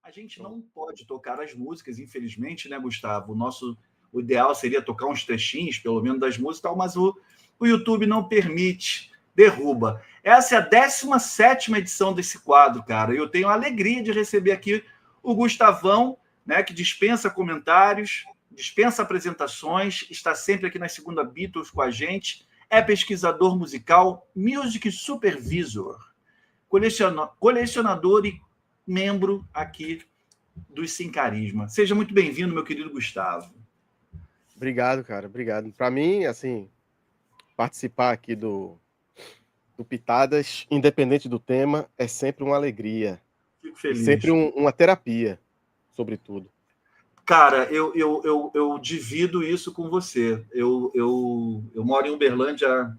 A gente não pode tocar as músicas, infelizmente, né, Gustavo? O ideal seria tocar uns trechinhos, pelo menos, das músicas, mas o YouTube não permite, derruba. Essa é a 17ª edição desse quadro, cara. Eu tenho a alegria de receber aqui o Gustavão, né, que dispensa comentários, dispensa apresentações, está sempre aqui na Segunda Beatles com a gente, é pesquisador musical, music supervisor, colecionador e membro aqui dos Sem Carisma. Seja muito bem-vindo, meu querido Gustavo. Obrigado, cara. Obrigado. Para mim, assim, participar aqui do Pitadas, independente do tema, é sempre uma alegria. Fico E feliz. sempre uma terapia, sobretudo. Cara, eu divido isso com você. Eu moro em Uberlândia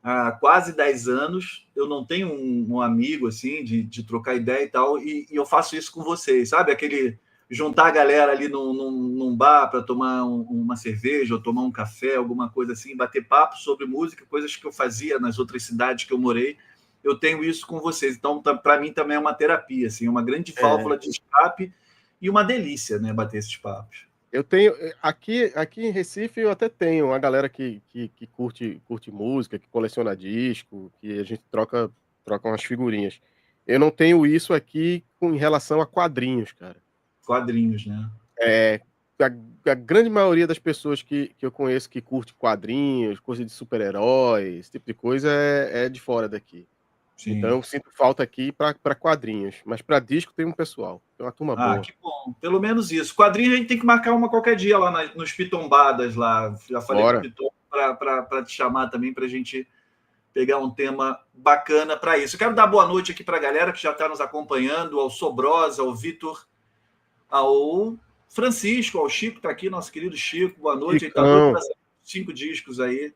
há quase 10 anos. Eu não tenho um amigo assim de trocar ideia e tal, e eu faço isso com vocês, sabe? Aquele juntar a galera ali num bar para tomar uma cerveja ou tomar um café, alguma coisa assim, bater papo sobre música, coisas que eu fazia nas outras cidades que eu morei. Eu tenho isso com vocês. Então, para mim também é uma terapia, assim, uma grande válvula de escape e uma delícia, né, bater esses papos. Eu tenho aqui em Recife, eu até tenho uma galera que curte música, que coleciona disco, que a gente troca umas figurinhas. Eu não tenho isso aqui em relação a quadrinhos, cara. Quadrinhos, né? A grande maioria das pessoas que eu conheço que curte quadrinhos, coisa de super-heróis, esse tipo de coisa é de fora daqui. Sim. Então eu sinto falta aqui para quadrinhos, mas para disco tem um pessoal, tem uma turma boa. Que bom, pelo menos isso. Quadrinho a gente tem que marcar uma qualquer dia lá nos Pitombadas lá. Já falei com o Pitom para te chamar também para a gente pegar um tema bacana para isso. Eu quero dar boa noite aqui para a galera que já está nos acompanhando, ao Sobrosa, ao Vitor, ao Francisco, ao Chico, está aqui, nosso querido Chico. Boa noite. Ele está doido para 5 discos aí.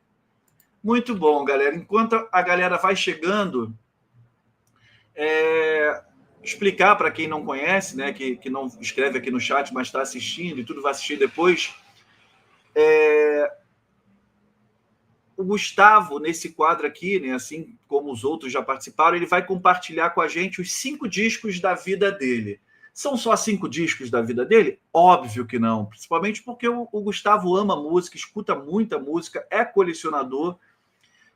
Muito bom, galera. Enquanto a galera vai chegando, explicar para quem não conhece, né, que não escreve aqui no chat, mas está assistindo e tudo vai assistir depois. O Gustavo, nesse quadro aqui, né, assim como os outros já participaram, ele vai compartilhar com a gente os 5 discos da vida dele. São só 5 discos da vida dele? Óbvio que não, principalmente porque o Gustavo ama música, escuta muita música, é colecionador.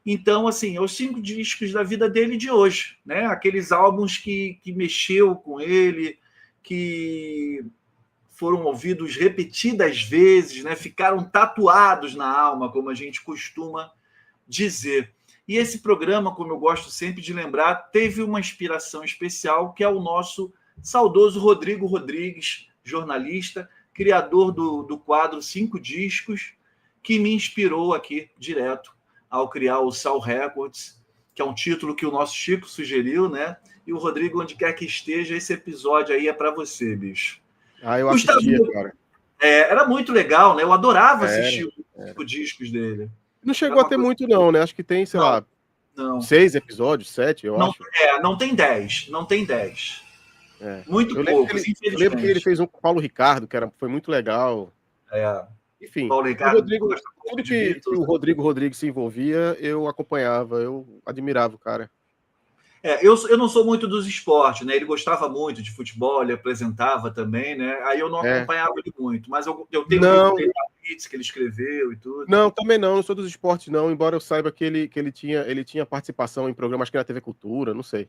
Então, assim, os 5 discos da vida dele de hoje, né? Aqueles álbuns que mexeu com ele, que foram ouvidos repetidas vezes, né? Ficaram tatuados na alma, como a gente costuma dizer. E esse programa, como eu gosto sempre de lembrar, teve uma inspiração especial, que é o nosso saudoso Rodrigo Rodrigues, jornalista, criador do quadro 5 Discos, que me inspirou aqui direto ao criar o Sal Records, que é um título que o nosso Chico sugeriu, né? E o Rodrigo, onde quer que esteja, esse episódio aí é para você, bicho. Eu assistia, cara. Era muito legal, né? Eu adorava assistir os discos dele. Não chegou a ter muito, não, né? Acho que tem, sei lá, 6 episódios, 7, eu acho. Não tem 10. Não tem 10. Muito poucos, infelizmente. Eu lembro que ele fez um com o Paulo Ricardo, que foi muito legal. Enfim, Paulo Ricardo, tudo que o Rodrigo Rodrigues se envolvia, eu acompanhava, eu admirava o cara. Eu não sou muito dos esportes, né? Ele gostava muito de futebol, ele apresentava também, né? Aí eu não acompanhava ele muito, mas eu tenho um livro que ele escreveu e tudo. Não, também não sou dos esportes, não, embora eu saiba que ele tinha participação em programas que na TV Cultura, não sei.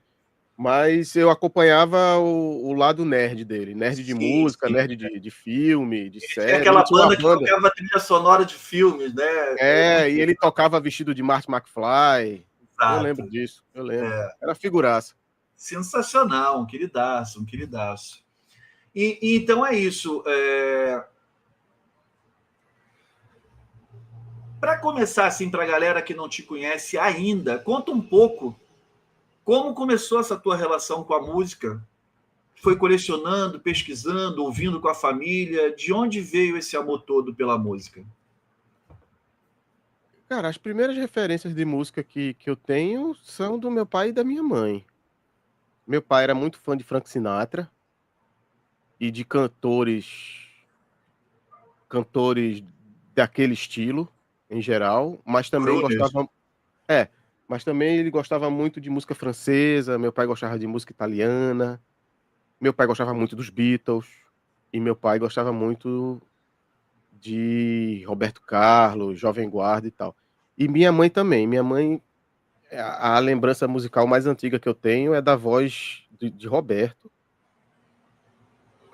Mas eu acompanhava o lado nerd dele, nerd de música, nerd de filme, de série. Aquela banda que tocava trilha sonora de filmes, né? E ele tocava vestido de Marty McFly. Exato. Eu lembro disso, eu lembro. Era figuraça. Sensacional, um queridaço. E então é isso. Para começar, assim, para a galera que não te conhece ainda, conta um pouco como começou essa tua relação com a música. Foi colecionando, pesquisando, ouvindo com a família? De onde veio esse amor todo pela música? Cara, as primeiras referências de música que eu tenho são do meu pai e da minha mãe. Meu pai era muito fã de Frank Sinatra e de cantores daquele estilo, em geral, mas também mas também ele gostava muito de música francesa, meu pai gostava de música italiana. Meu pai gostava muito dos Beatles, e meu pai gostava muito de Roberto Carlos, Jovem Guarda e tal. E minha mãe também. Minha mãe, a lembrança musical mais antiga que eu tenho é da voz de Roberto.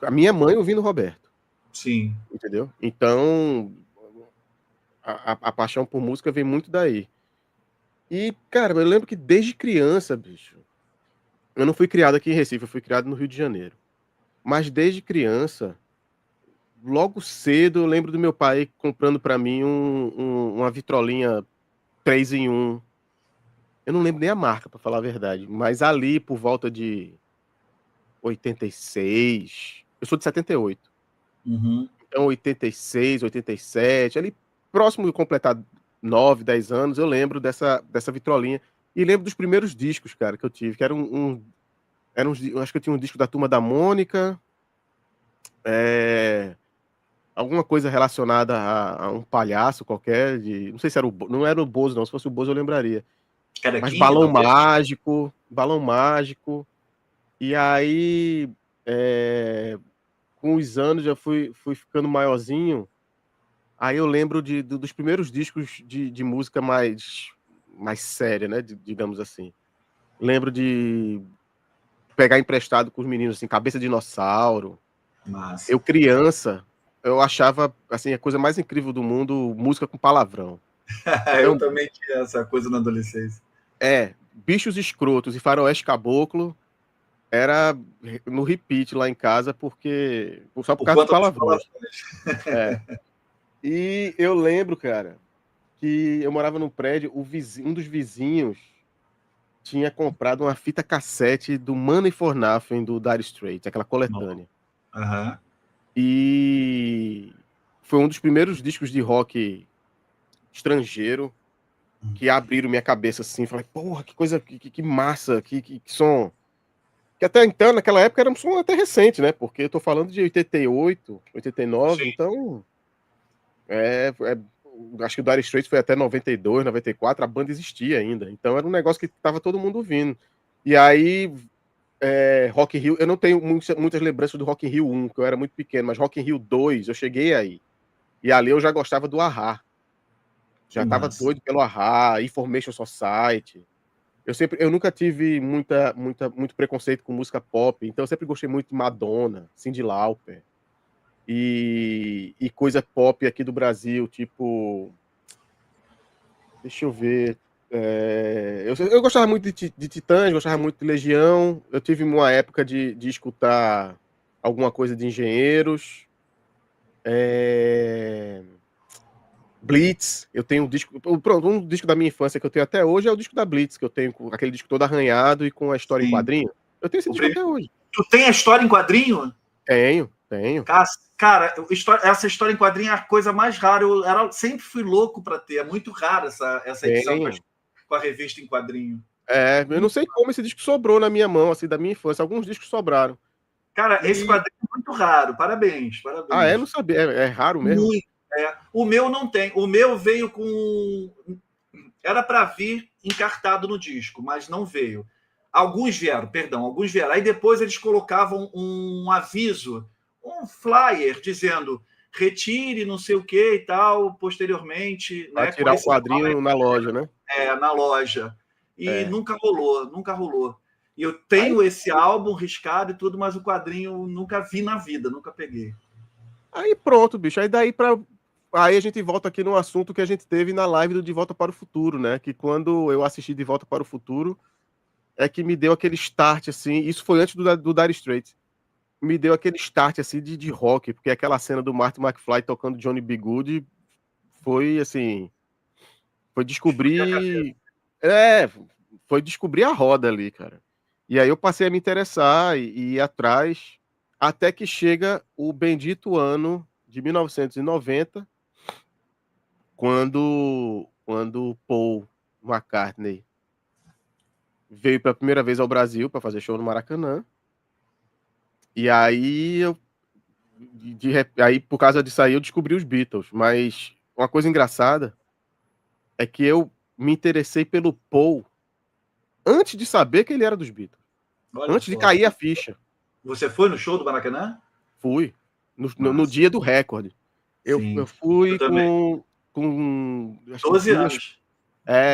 A minha mãe ouvindo Roberto, Sim. entendeu? Então, a paixão por música vem muito daí. E, cara, eu lembro que desde criança, bicho, eu não fui criado aqui em Recife, eu fui criado no Rio de Janeiro. Mas desde criança, logo cedo, eu lembro do meu pai comprando pra mim uma vitrolinha 3 em 1. Eu não lembro nem a marca, pra falar a verdade, mas ali por volta de 86, eu sou de 78. Uhum. Então 86, 87, ali próximo de completar 9, 10 anos, eu lembro dessa vitrolinha. E lembro dos primeiros discos, cara, que eu tive, que eram eu acho que eu tinha um disco da Turma da Mônica, alguma coisa relacionada a um palhaço qualquer, não sei se era não era o Bozo não, se fosse o Bozo eu lembraria. Era Mas King, talvez? Balão Mágico, e aí, com os anos eu fui ficando maiorzinho. Aí eu lembro dos primeiros discos de música mais séria, né? Digamos assim. Lembro de pegar emprestado com os meninos, assim, Cabeça de Dinossauro. Massa. Eu, criança, eu achava assim, a coisa mais incrível do mundo, música com palavrão. Eu Então, também tinha essa coisa na adolescência. Bichos Escrotos e Faroeste Caboclo era no repeat lá em casa, só por Por causa dos conta dos palavrões. palavrões. É. E eu lembro, cara, que eu morava num prédio, um dos vizinhos tinha comprado uma fita cassete do Money for Nothing do Dire Straits, aquela coletânea. Aham. E foi um dos primeiros discos de rock estrangeiro que abriram minha cabeça assim. Falei, porra, que coisa, que massa, que som. Que até então, naquela época, era um som até recente, né? Porque eu tô falando de 88, 89, Sim. então. Acho que o Dire Straits foi até 92, 94, a banda existia ainda. Então era um negócio que tava todo mundo ouvindo. E aí, Rock in Rio, eu não tenho muitas lembranças do Rock in Rio 1, que eu era muito pequeno, mas Rock in Rio 2, eu cheguei aí. E ali eu já gostava do A-ha. Que Já tava massa. doido pelo A-ha, Information Society. Eu nunca tive muito preconceito com música pop, então eu sempre gostei muito de Madonna, Cyndi Lauper. E coisa pop aqui do Brasil, tipo. Deixa eu ver. Eu gostava muito de Titãs, gostava muito de Legião. Eu tive uma época de escutar alguma coisa de Engenheiros. Blitz, eu tenho um disco. Pronto, um disco da minha infância que eu tenho até hoje é o disco da Blitz, que eu tenho com aquele disco todo arranhado e com a história em Sim. quadrinho. Eu tenho esse O disco primeiro... até hoje. Tu tem a história em quadrinho? Tenho. Cara, essa história em quadrinho é a coisa mais rara. Sempre fui louco para ter. É muito raro essa edição Tenho. com a revista em quadrinho. Eu não sei como esse disco sobrou na minha mão, assim, da minha infância. Alguns discos sobraram. Cara, esse quadrinho é muito raro. Parabéns, Não parabéns. sabia. É raro mesmo? Muito. O meu não tem. O meu veio com. Era para vir encartado no disco, mas não veio. Alguns vieram. Aí depois eles colocavam um aviso, um flyer dizendo retire não sei o que e tal, posteriormente, Vai né, com tirar o esse quadrinho na loja, né? na loja. E É. nunca rolou. E eu Aí, tenho esse álbum riscado e tudo, mas o quadrinho nunca vi na vida, nunca peguei. aí pronto, bicho. Aí a gente volta aqui no assunto que a gente teve na live do De Volta para o Futuro, né? Que quando eu assisti De Volta para o Futuro, é que me deu aquele start, assim. Isso foi antes do Dire Straits. Me deu aquele start, assim, de rock, porque aquela cena do Marty McFly tocando Johnny B. Good foi, assim. Foi descobrir. É, foi descobrir a roda ali, cara. E aí eu passei a me interessar e ir atrás, até que chega o bendito ano de 1990, quando Paul McCartney veio pela primeira vez ao Brasil para fazer show no Maracanã. E aí aí por causa disso aí eu descobri os Beatles. Mas uma coisa engraçada é que eu me interessei pelo Paul antes de saber que ele era dos Beatles, Olha antes de só. cair a ficha. Você foi no show do Maracanã? Fui. No Massa. dia do recorde. Eu Sim, eu fui também. acho que 12 duas. anos.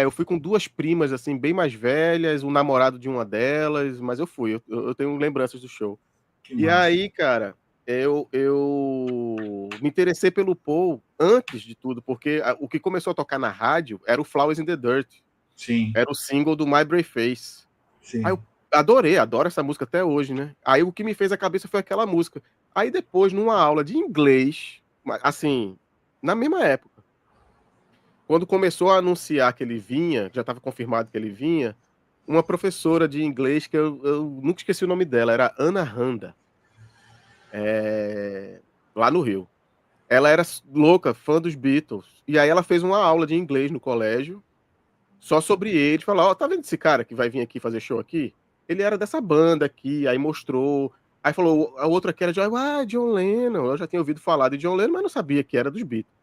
Eu fui com duas primas, assim, bem mais velhas, o namorado de uma delas, mas eu fui. Eu tenho lembranças do show. Que E massa. aí, cara, eu me interessei pelo Paul antes de tudo, porque o que começou a tocar na rádio era o Flowers in the Dirt. Sim, Era o single do My Brave Face. Aí sim. eu adoro essa música até hoje, né? Aí o que me fez a cabeça foi aquela música. Aí depois, numa aula de inglês, assim, na mesma época, quando começou a anunciar que ele vinha, já estava confirmado que ele vinha, uma professora de inglês, que eu nunca esqueci o nome dela, era Ana Randa, lá no Rio. Ela era louca, fã dos Beatles. E aí ela fez uma aula de inglês no colégio, só sobre ele, falou, ó, tá vendo esse cara que vai vir aqui fazer show aqui? Ele era dessa banda aqui, aí mostrou. Aí falou, a outra que era John Lennon. Eu já tinha ouvido falar de John Lennon, mas não sabia que era dos Beatles.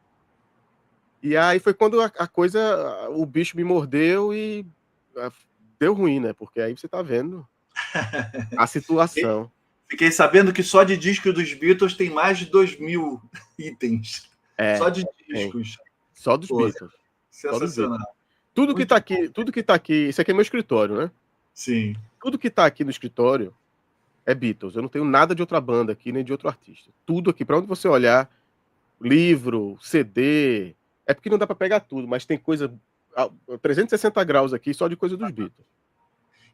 E aí foi quando a coisa, o bicho me mordeu e deu ruim, né? Porque aí você tá vendo a situação. Fiquei sabendo que só de disco dos Beatles tem mais de 2.000 itens. Só de Tem. discos. Só dos Pô, Beatles. Só dos Beatles. sensacional. Tudo que Muito tá aqui, isso aqui é meu escritório, né? Sim. Tudo que tá aqui no escritório é Beatles. Eu não tenho nada de outra banda aqui, nem de outro artista. Tudo aqui, pra onde você olhar, livro, CD, é porque não dá pra pegar tudo, mas tem coisa 360 graus aqui só de coisa dos Beatles.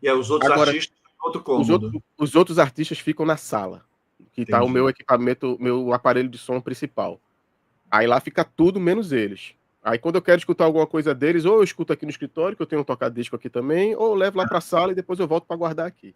E aí os outros Agora, artistas outro cômodo. os outros artistas ficam na sala, que tá o Entendi. meu equipamento, meu aparelho de som principal. Aí lá fica tudo menos eles. Aí quando eu quero escutar alguma coisa deles, ou eu escuto aqui no escritório, que eu tenho um toca-disco aqui também, ou eu levo lá pra sala e depois eu volto pra guardar aqui.